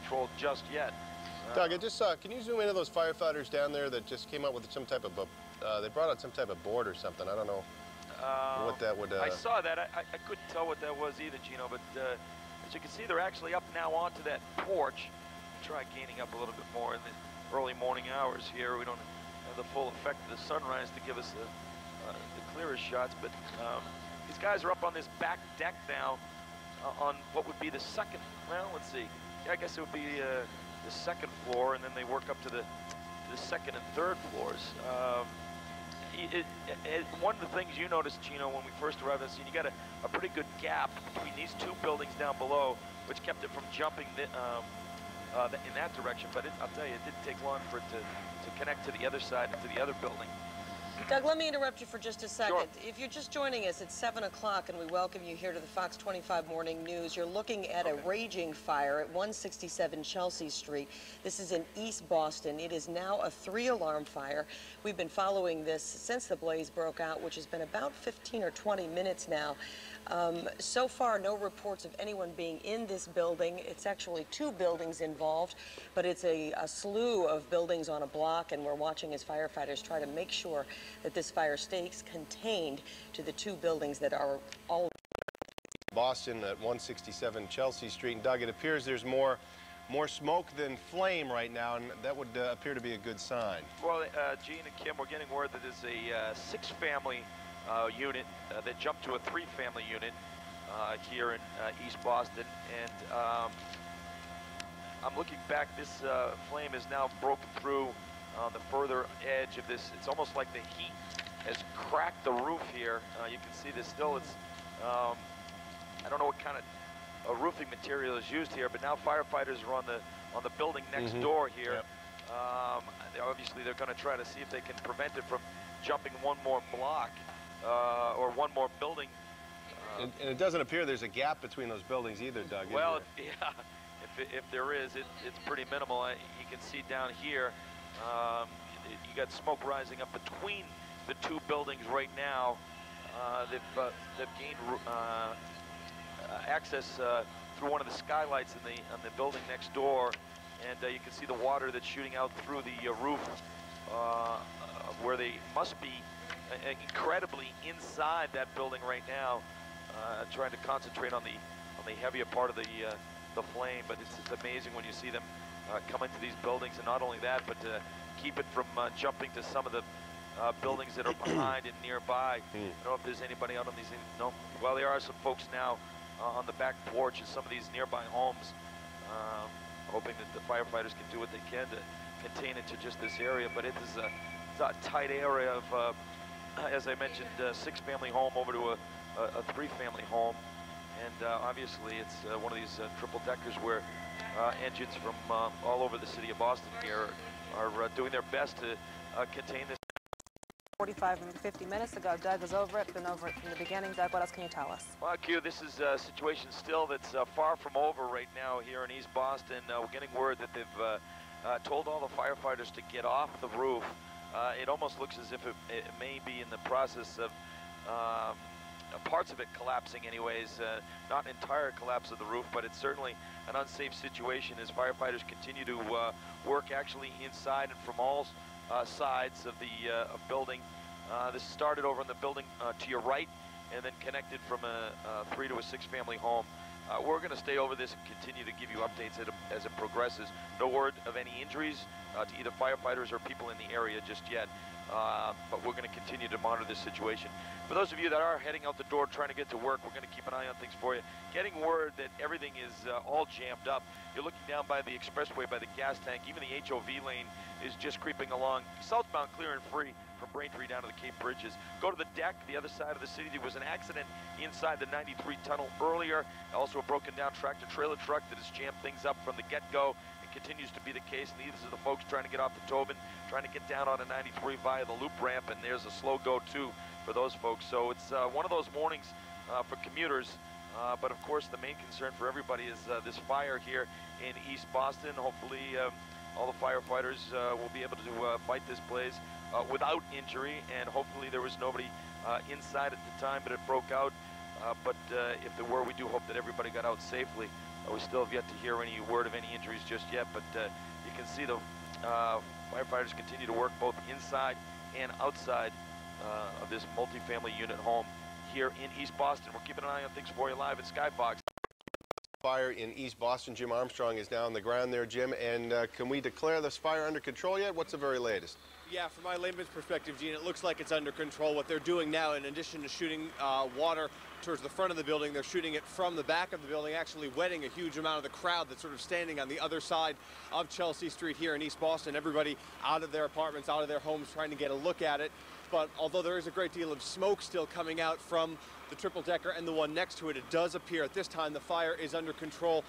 control just yet. Doug, I just saw, can you zoom into those firefighters down there that just came out with some type of, they brought out some type of board or something. I don't know what that would... I saw that. I couldn't tell what that was either, Gino, but as you can see, they're actually up now onto that porch. Try gaining up a little bit more in the early morning hours here. We don't have the full effect of the sunrise to give us the clearest shots, but these guys are up on this back deck now on what would be the second, well, let's see. Yeah, I guess it would be the second floor, and then they work up to the second and third floors. One of the things you noticed, Gino, when we first arrived on the scene, you got a pretty good gap between these two buildings down below, which kept it from jumping in that direction. But I'll tell you, it didn't take long for it to connect to the other side and to the other building. Doug, let me interrupt you for just a second. Sure. If you're just joining us, it's 7 o'clock, and we welcome you here to the Fox 25 Morning News. You're looking at a raging fire at 167 Chelsea Street. This is in East Boston. It is now a 3-alarm fire. We've been following this since the blaze broke out, which has been about 15 or 20 minutes now. So far, no reports of anyone being in this building. It's actually 2 buildings involved, but it's a slew of buildings on a block, and we're watching as firefighters try to make sure that this fire stays contained to the 2 buildings that are all... Boston at 167 Chelsea Street. And Doug, it appears there's more smoke than flame right now, and that would appear to be a good sign. Well, Gene and Kim, we're getting word that there's a 6-family unit that jumped to a 3-family unit here in East Boston, and I'm looking back. This flame is now broken through on the further edge of this. It's almost like the heat has cracked the roof here. You can see this still. It's I don't know what kind of roofing material is used here, but now firefighters are on the building next door here. Yep. Obviously, they're going to try to see if they can prevent it from jumping one more block or one more building. And it doesn't appear there's a gap between those buildings either, Doug. Well, yeah, if there is, it's pretty minimal. You can see down here, you got smoke rising up between the 2 buildings right now. They've gained access through one of the skylights on the building next door, and you can see the water that's shooting out through the roof where they must be incredibly inside that building right now, trying to concentrate on the heavier part of the flame. But it's amazing when you see them come into these buildings, and not only that, but to keep it from jumping to some of the buildings that are behind and nearby. I don't know if there's anybody out on these. No. Well, there are some folks now on the back porch of some of these nearby homes, hoping that the firefighters can do what they can to contain it to just this area. But it is a tight area of, as I mentioned, 6-family home over to a 3-family home. And obviously it's one of these triple deckers where engines from all over the city of Boston here are doing their best to contain this. 45 and 50 minutes ago, Doug was over it, been over it from the beginning. Doug, what else can you tell us? Well, Q, this is a situation still that's far from over right now here in East Boston. We're getting word that they've told all the firefighters to get off the roof. It almost looks as if it may be in the process of parts of it collapsing anyways. Not an entire collapse of the roof, but it's certainly an unsafe situation as firefighters continue to work actually inside and from all sides of the building. This started over in the building to your right, and then connected from a 3 to a 6-family home. We're going to stay over this and continue to give you updates as it progresses. No word of any injuries to either firefighters or people in the area just yet, but we're going to continue to monitor this situation. For those of you that are heading out the door trying to get to work, we're going to keep an eye on things for you. Getting word that everything is all jammed up. You're looking down by the expressway, by the gas tank. Even the HOV lane is just creeping along. Southbound clear and free from Braintree down to the Cape Bridges. Go to the deck, the other side of the city. There was an accident inside the 93 tunnel earlier. Also a broken down tractor-trailer truck that has jammed things up from the get-go. It continues to be the case. And these are the folks trying to get off the Tobin, trying to get down on a 93 via the loop ramp, and there's a slow go too for those folks. So it's one of those mornings for commuters. But of course, the main concern for everybody is this fire here in East Boston. Hopefully, all the firefighters will be able to fight this blaze without injury, and hopefully there was nobody inside at the time, but it broke out. But if there were, we do hope that everybody got out safely. We still have yet to hear any word of any injuries just yet, but you can see the firefighters continue to work both inside and outside of this multifamily unit home here in East Boston. We're keeping an eye on things for you live at Sky Fox. Fire in East Boston. Jim Armstrong is now on the ground there, Jim. And can we declare this fire under control yet? What's the very latest? Yeah, from my layman's perspective, Gene, it looks like it's under control. What they're doing now, in addition to shooting water towards the front of the building, they're shooting it from the back of the building, actually wetting a huge amount of the crowd that's sort of standing on the other side of Chelsea Street here in East Boston. Everybody out of their apartments, out of their homes, trying to get a look at it. But although there is a great deal of smoke still coming out from the triple-decker and the one next to it, it does appear at this time the fire is under control.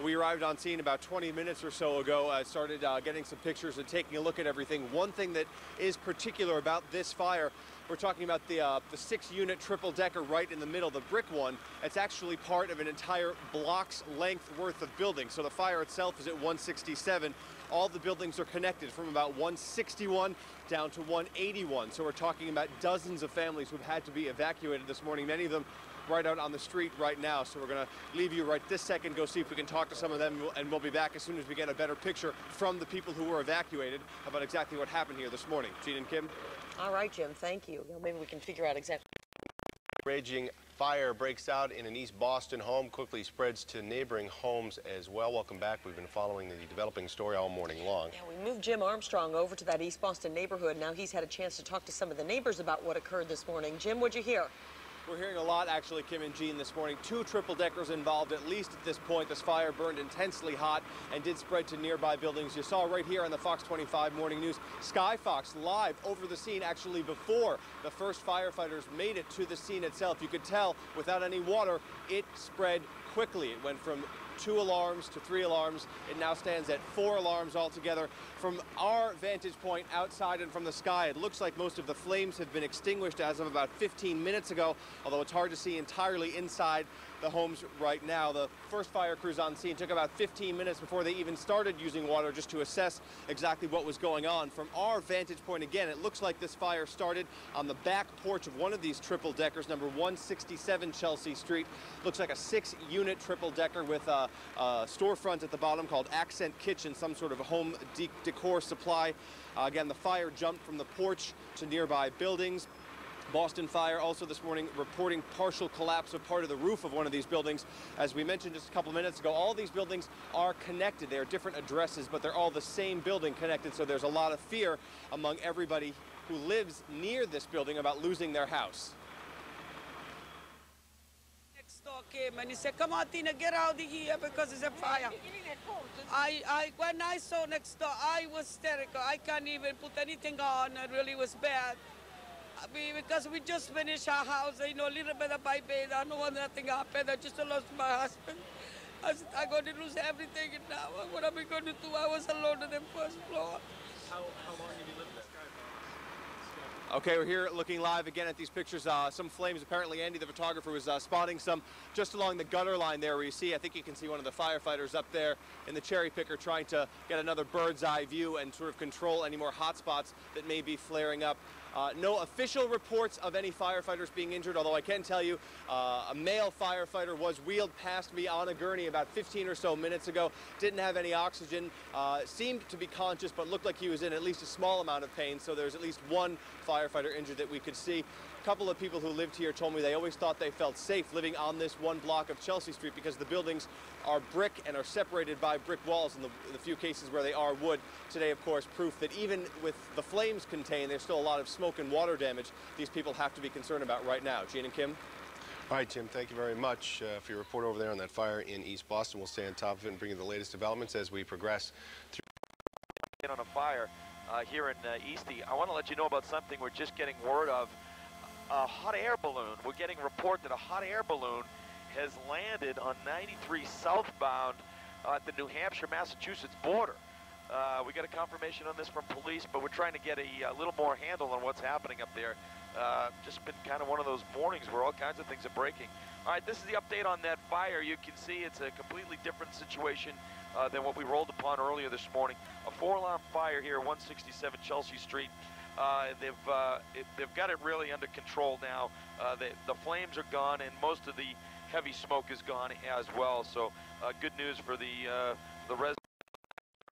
We arrived on scene about 20 minutes or so ago. I started getting some pictures and taking a look at everything. One thing that is particular about this fire, we're talking about the 6-unit triple-decker right in the middle, the brick one. It's actually part of an entire block's length worth of buildings. So the fire itself is at 167. All the buildings are connected from about 161 down to 181. So we're talking about dozens of families who've had to be evacuated this morning, many of them right out on the street right now. So we're going to leave you right this second, go see if we can talk to some of them, and we'll be back as soon as we get a better picture from the people who were evacuated about exactly what happened here this morning. Gene and Kim? All right, Jim, thank you. Well, maybe we can figure out exactly. Raging fire breaks out in an East Boston home, quickly spreads to neighboring homes as well. Welcome back. We've been following the developing story all morning long. Yeah, we moved Jim Armstrong over to that East Boston neighborhood. Now he's had a chance to talk to some of the neighbors about what occurred this morning. Jim, what'd you hear? We're hearing a lot, actually, Kim and Gene, this morning. 2 triple-deckers involved, at least at this point. This fire burned intensely hot and did spread to nearby buildings. You saw right here on the Fox 25 Morning News, Sky Fox live over the scene, actually before the first firefighters made it to the scene itself. You could tell, without any water, it spread quickly. It went from 2 alarms to 3 alarms. It now stands at 4 alarms altogether. From our vantage point outside and from the sky, it looks like most of the flames have been extinguished as of about 15 minutes ago, although it's hard to see entirely inside the homes right now. The first fire crews on scene took about 15 minutes before they even started using water just to assess exactly what was going on. From our vantage point, again, it looks like this fire started on the back porch of one of these triple-deckers, number 167 Chelsea Street. Looks like a 6-unit triple-decker with a storefront at the bottom called Accent Kitchen, some sort of a home decor supply. Again, the fire jumped from the porch to nearby buildings. Boston Fire also this morning reporting partial collapse of part of the roof of one of these buildings. As we mentioned just a couple minutes ago, all these buildings are connected. They are different addresses, but they're all the same building connected, so there's a lot of fear among everybody who lives near this building about losing their house. Next door came and he said, "Come on, Tina, get out of here because it's a fire." When I saw next door, I was hysterical. I can't even put anything on. It really was bad. Because we just finished our house, you know, a little bit of my bed. I don't want nothing happened. I just lost my husband. I'm going to lose everything now. What am I going to do? I was alone on the first floor. How long have you lived there? Okay, we're here looking live again at these pictures. Some flames. Apparently, Andy, the photographer, was spotting some just along the gutter line there where you see, I think you can see one of the firefighters up there in the cherry picker trying to get another bird's eye view and sort of control any more hot spots that may be flaring up. No official reports of any firefighters being injured, although I can tell you a male firefighter was wheeled past me on a gurney about 15 or so minutes ago. Didn't have any oxygen, seemed to be conscious, but looked like he was in at least a small amount of pain, so there's at least one firefighter injured that we could see. A couple of people who lived here told me they always thought they felt safe living on this one block of Chelsea Street because the buildings are brick and are separated by brick walls in the few cases where they are wood. Today, of course, proof that even with the flames contained, there's still a lot of smoke and water damage these people have to be concerned about right now. Gene and Kim? All right, Tim, thank you very much for your report over there on that fire in East Boston. We'll stay on top of it and bring you the latest developments as we progress through. On a fire here in Eastie. I want to let you know about something we're just getting word of. A hot air balloon. We're getting a report that a hot air balloon has landed on 93 southbound at the New Hampshire-Massachusetts border. We got a confirmation on this from police, but we're trying to get a little more handle on what's happening up there. Just been kind of one of those mornings where all kinds of things are breaking. All right, this is the update on that fire. You can see it's a completely different situation than what we rolled upon earlier this morning. A 4-alarm fire here, 167 Chelsea Street. They've got it really under control now. The flames are gone, and most of the heavy smoke is gone as well. So good news for the residents.